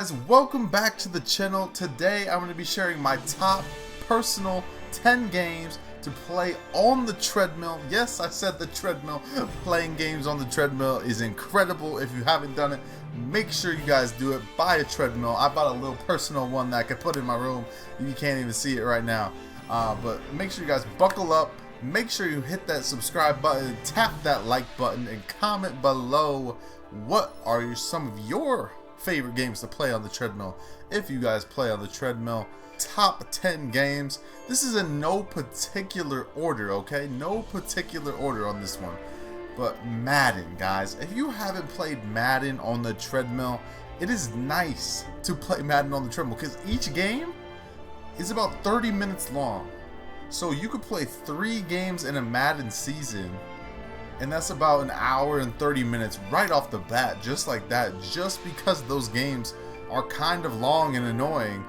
Guys, welcome back to the channel. Today I'm going to be sharing my top personal 10 games to play on the treadmill. Yes, I said the treadmill. Playing games on the treadmill is incredible. If you haven't done it, make sure you guys do it. Buy a treadmill. I bought a little personal one that I could put in my room. You can't even see it right now. But make sure you guys buckle up. Make sure you hit that subscribe button, tap that like button, and comment below what are some of your favorite games to play on the treadmill. If you guys play on the treadmill, top 10 games. This is in no particular order, okay? No particular order on this one. But Madden, guys. If you haven't played Madden on the treadmill, it is nice to play Madden on the treadmill because each game is about 30 minutes long. So you could play 3 games in a Madden season, and that's about an hour and 30 minutes right off the bat, just like that, just because those games are kind of long and annoying.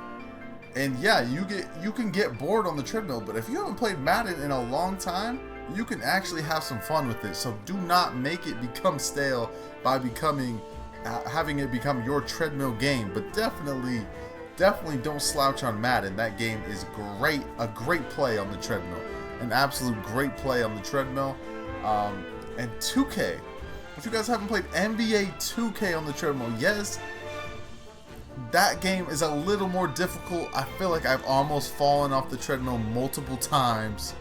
And yeah, you can get bored on the treadmill, but if you haven't played Madden in a long time, you can actually have some fun with it. So do not make it become stale by having it become your treadmill game, but definitely don't slouch on Madden. That game is great, a great play on the treadmill, an absolute great play on the treadmill. And 2K, if you guys haven't played NBA 2K on the treadmill, yes, that game is a little more difficult. I feel like I've almost fallen off the treadmill multiple times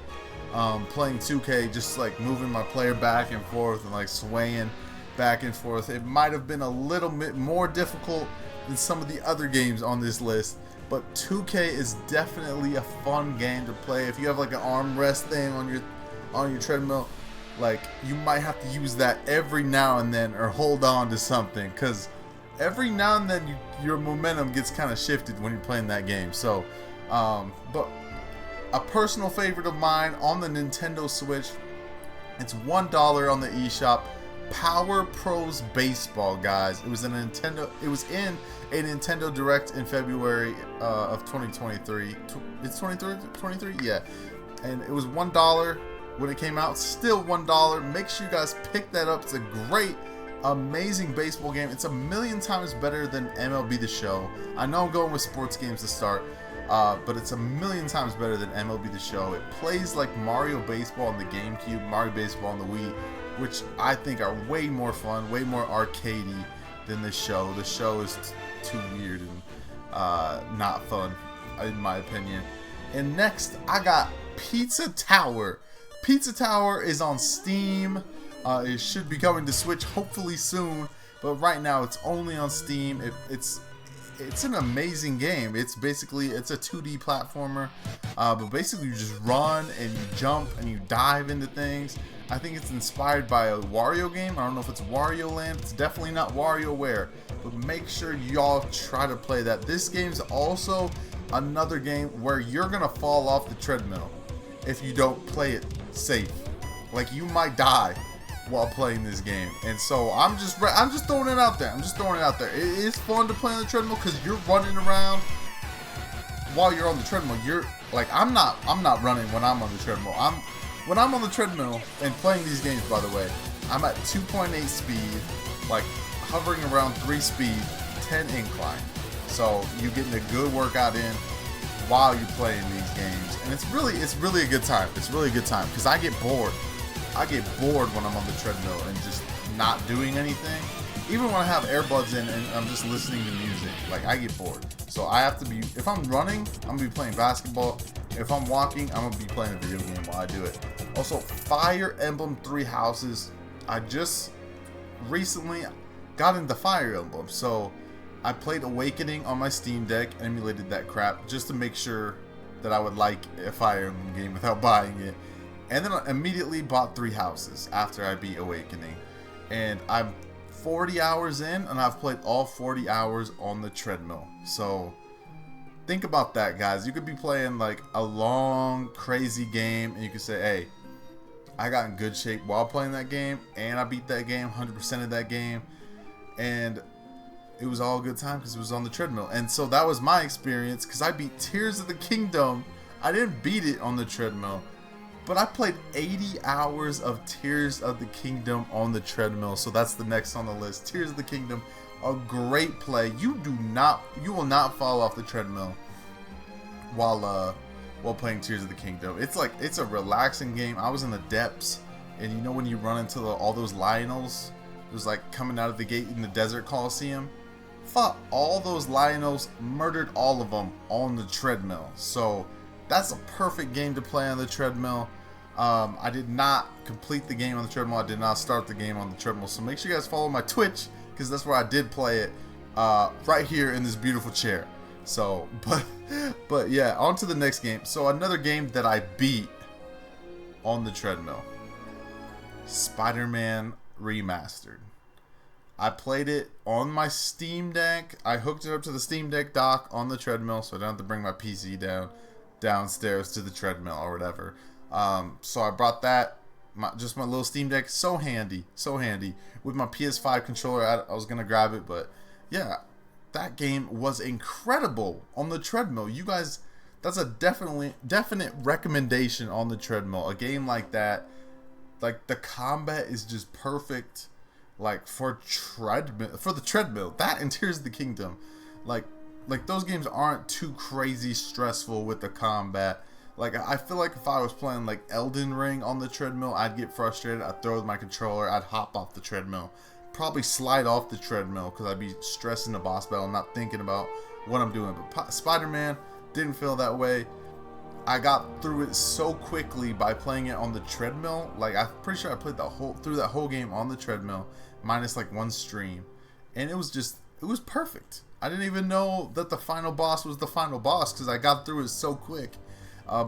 playing 2K, just like moving my player back and forth and like swaying back and forth. It might have been a little bit more difficult than some of the other games on this list, but 2K is definitely a fun game to play. If you have like an armrest thing on your treadmill, like, you might have to use that every now and then, or hold on to something, because every now and then your momentum gets kind of shifted when you're playing that game. So but a personal favorite of mine on the Nintendo Switch, it's $1 on the eShop, Power Pros Baseball, guys. It was in a Nintendo Direct in February of 2023. It's 23, yeah. And it was $1 when it came out, still $1. Make sure you guys pick that up. It's a great, amazing baseball game. It's a million times better than MLB The Show. I know I'm going with sports games to start, but it's a million times better than MLB The Show. It plays like Mario Baseball on the GameCube, Mario Baseball on the Wii, which I think are way more fun, way more arcadey than the show. The show is too weird and not fun, in my opinion. And next, I got Pizza Tower. Pizza Tower is on Steam. It should be coming to Switch hopefully soon, but right now it's only on Steam. It's an amazing game. It's a 2D platformer, but basically you just run and you jump and you dive into things. I think it's inspired by a Wario game. I don't know if it's Wario Land. It's definitely not WarioWare, but make sure y'all try to play that. This game's also another game where you're gonna fall off the treadmill if you don't play it safe. Like, you might die while playing this game, and so I'm just throwing it out there. It is fun to play on the treadmill because you're running around while you're on the treadmill. You're like, I'm not running when I'm on the treadmill. When I'm on the treadmill and playing these games, by the way, I'm at 2.8 speed, like hovering around 3 speed, 10 incline. So you're getting a good workout in while you're playing these games, and it's really a good time. It's really a good time because I get bored when I'm on the treadmill and just not doing anything. Even when I have earbuds in and I'm just listening to music, like, I get bored. So I have to be, if I'm running, I'm gonna be playing basketball. If I'm walking, I'm gonna be playing a video game while I do it. Also, Fire Emblem 3 Houses. I just recently got into Fire Emblem, so I played Awakening on my Steam Deck and emulated that crap just to make sure that I would like a Fire Emblem game without buying it. And then I immediately bought 3 Houses after I beat Awakening. And I'm 40 hours in, and I've played all 40 hours on the treadmill. So think about that, guys. You could be playing like a long, crazy game, and you could say, hey, I got in good shape while playing that game, and I beat that game, 100% of that game. And it was all a good time because it was on the treadmill. And so that was my experience, because I beat Tears of the Kingdom. I didn't beat it on the treadmill, but I played 80 hours of Tears of the Kingdom on the treadmill. So that's the next on the list. Tears of the Kingdom A great play. You will not fall off the treadmill while playing Tears of the Kingdom. It's a relaxing game. I was in the depths, and you know when you run into all those Lionels, there's like coming out of the gate in the Desert Coliseum. Fought all those Lionels, murdered all of them on the treadmill. So that's a perfect game to play on the treadmill. I did not complete the game on the treadmill. I did not start the game on the treadmill. So make sure you guys follow my Twitch, because that's where I did play it, right here in this beautiful chair. So, but yeah, on to the next game. So another game that I beat on the treadmill, SpiderMan Remastered. I played it on my Steam Deck. I hooked it up to the Steam Deck dock on the treadmill, so I don't have to bring my PC downstairs to the treadmill or whatever. So I brought that, just my little Steam Deck. So handy with my PS5 controller. I was gonna grab it, but yeah, that game was incredible on the treadmill. You guys, that's a definite recommendation on the treadmill. A game like that, like the combat is just perfect, like for the treadmill. That and Tears of the Kingdom, like those games aren't too crazy stressful with the combat. Like, I feel like if I was playing like Elden Ring on the treadmill, I'd get frustrated. I'd throw my controller. I'd hop off the treadmill. Probably slide off the treadmill because I'd be stressing the boss battle, not thinking about what I'm doing. But Spider-Man didn't feel that way. I got through it so quickly by playing it on the treadmill. Like, I'm pretty sure I played through that whole game on the treadmill, minus like one stream. And it was perfect. I didn't even know that the final boss was the final boss because I got through it so quick.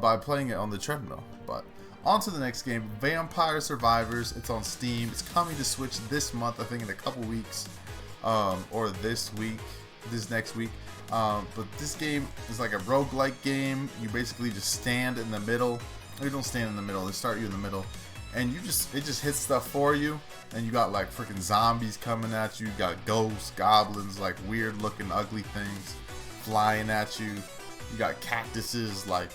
By playing it on the treadmill. But on to the next game, Vampire Survivors. It's on Steam. It's coming to Switch this month, I think in a couple weeks, or this next week. But this game is like a roguelike game. You basically just stand in the middle. You don't stand in the middle. They start you in the middle, and it just hits stuff for you. And you got like freaking zombies coming at you. You got ghosts, goblins, like weird looking, ugly things flying at you. You got cactuses, like.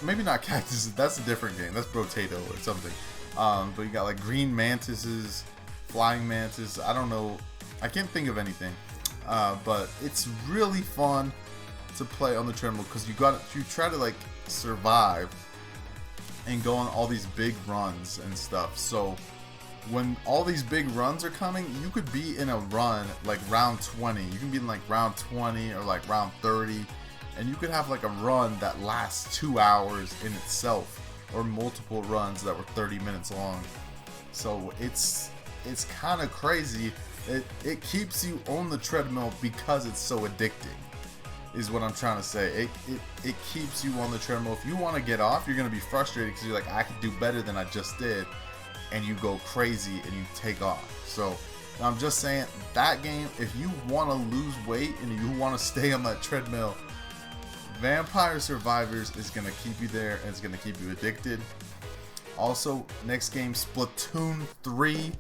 Maybe not cactuses, that's a different game. That's Brotato or something. But you got like green mantises, flying mantis. I don't know. I can't think of anything. But it's really fun to play on the treadmill because you try to like survive and go on all these big runs and stuff. So when all these big runs are coming, you could be in a run like round 20. You can be in like round 20 or like round 30. And you could have like a run that lasts 2 hours in itself, or multiple runs that were 30 minutes long. So it's kind of crazy. It keeps you on the treadmill because it's so addicting, is what I'm trying to say. It keeps you on the treadmill. If you want to get off, you're going to be frustrated because you're like, I could do better than I just did. And you go crazy and you take off. So I'm just saying, that game, if you want to lose weight and you want to stay on that treadmill, Vampire Survivors is going to keep you there and it's going to keep you addicted. Also, next game, Splatoon 3.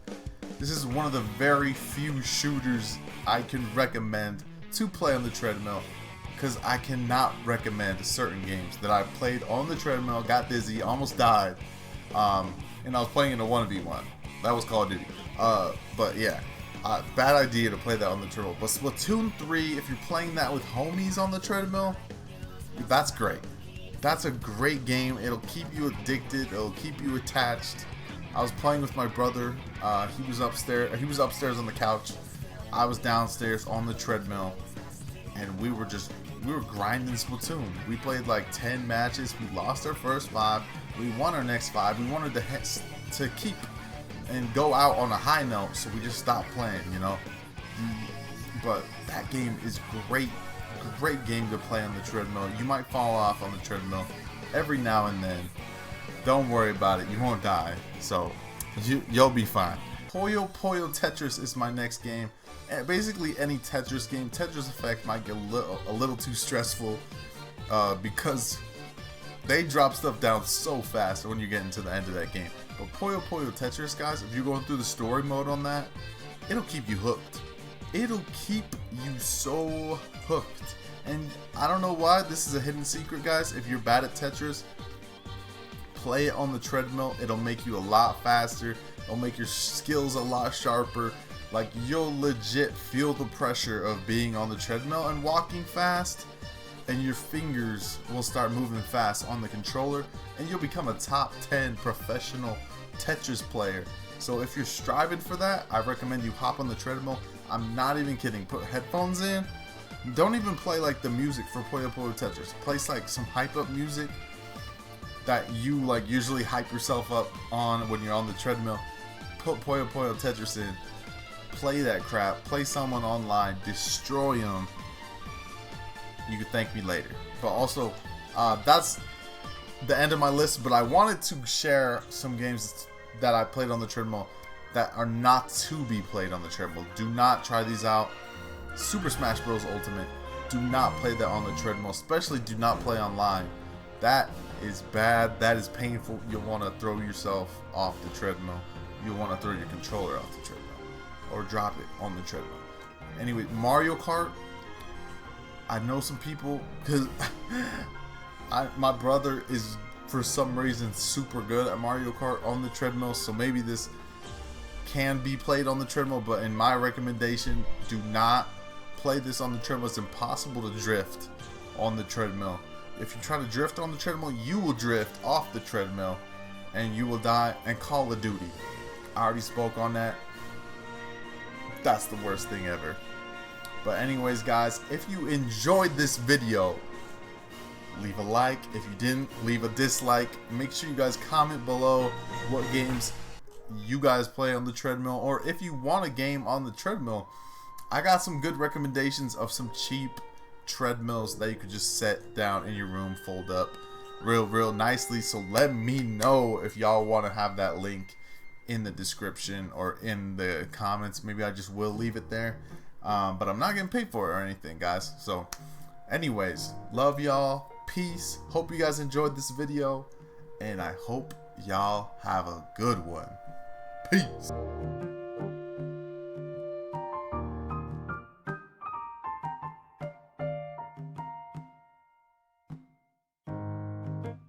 This is one of the very few shooters I can recommend to play on the treadmill, because I cannot recommend certain games that I played on the treadmill, got dizzy, almost died, and I was playing in a 1v1. That was Call of Duty. But yeah, bad idea to play that on the treadmill. But Splatoon 3, if you're playing that with homies on the treadmill, that's great. That's a great game. It'll keep you addicted. It'll keep you attached. I was playing with my brother. He was upstairs. He was upstairs on the couch. I was downstairs on the treadmill, and we were grinding Splatoon. We played like 10 matches. We lost our first 5. We won our next 5. We wanted to keep and go out on a high note, so we just stopped playing, you know. But that game is great. Great game to play on the treadmill. You might fall off on the treadmill every now and then. Don't worry about it. You won't die. So you'll be fine. Puyo Puyo Tetris is my next game. And basically any Tetris game. Tetris Effect might get a little too stressful because they drop stuff down so fast when you get into the end of that game. But Puyo Puyo Tetris, guys, if you're going through the story mode on that, it'll keep you hooked. It'll keep you so hooked. And I don't know why, this is a hidden secret, guys. If you're bad at Tetris, play it on the treadmill. It'll make you a lot faster. It'll make your skills a lot sharper. Like, you'll legit feel the pressure of being on the treadmill and walking fast, and your fingers will start moving fast on the controller, and you'll become a top 10 professional Tetris player. So if you're striving for that, I recommend you hop on the treadmill. I'm not even kidding. Put headphones in. Don't even play like the music for Puyo Puyo Tetris. Play like some hype up music that you like usually hype yourself up on when you're on the treadmill. Put Puyo Puyo Tetris in. Play that crap. Play someone online. Destroy them. You can thank me later. But also, that's the end of my list. But I wanted to share some games that I played on the treadmill that are not to be played on the treadmill. Do not try these out. Super Smash Bros. Ultimate. Do not play that on the treadmill. Especially do not play online. That is bad. That is painful. You'll want to throw yourself off the treadmill. You'll want to throw your controller off the treadmill. Or drop it on the treadmill. Anyway, Mario Kart. I know some people, because my brother is for some reason super good at Mario Kart on the treadmill, so maybe this can be played on the treadmill, but in my recommendation, do not play this on the treadmill. It's impossible to drift on the treadmill. If you try to drift on the treadmill, you will drift off the treadmill and you will die. And Call of Duty, I already spoke on that. That's the worst thing ever. But anyways, guys, if you enjoyed this video, leave a like. If you didn't, leave a dislike. Make sure you guys comment below what games you guys play on the treadmill, or if you want a game on the treadmill. I got some good recommendations of some cheap treadmills that you could just set down in your room, fold up real nicely. So let me know if y'all want to have that link in the description or in the comments. Maybe I just will leave it there. But I'm not getting paid for it or anything, guys. So anyways, love y'all. Peace. Hope you guys enjoyed this video, and I hope y'all have a good one. Peace.